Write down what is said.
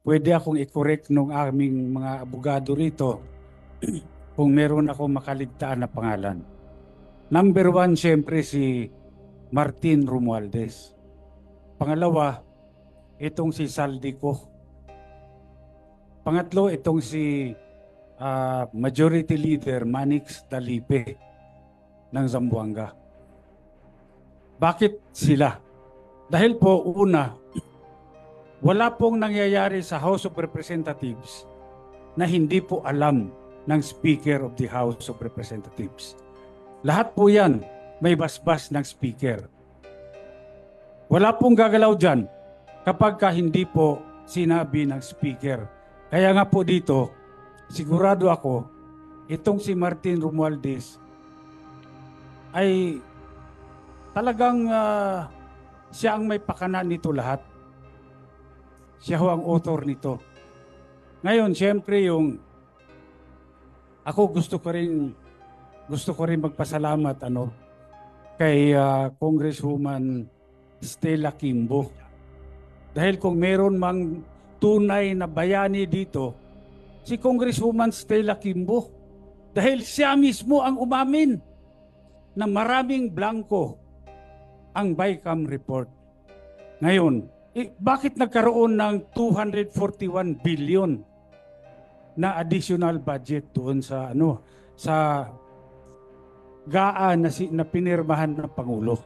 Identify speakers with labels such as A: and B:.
A: pwede akong i-correct nung aming mga abogado rito kung meron ako makaligtaan na pangalan. Number one, siyempre si Martin Romualdez. Pangalawa, itong si Saldico. Pangatlo, itong si Majority Leader Manix Dalipe ng Zamboanga. Bakit sila? Dahil po, una, wala pong nangyayari sa House of Representatives na hindi po alam ng Speaker of the House of Representatives. Lahat po yan may basbas ng Speaker. Wala pong gagalaw dyan kapag hindi po sinabi ng Speaker. Kaya nga po dito, sigurado ako, itong si Martin Romualdez ay talagang siya ang may pakana nito lahat. Siya ho ang author nito. Ngayon, siyempre ako gusto ko rin magpasalamat kay Congresswoman Stella Kimbo. Dahil kung meron mang tunay na bayani dito, si Congresswoman Stella Kimbo. Dahil siya mismo ang umamin na maraming blanco ang BICAM report. Ngayon, bakit nagkaroon ng 241 billion na additional budget doon sa GAA na pinirmahan ng Pangulo?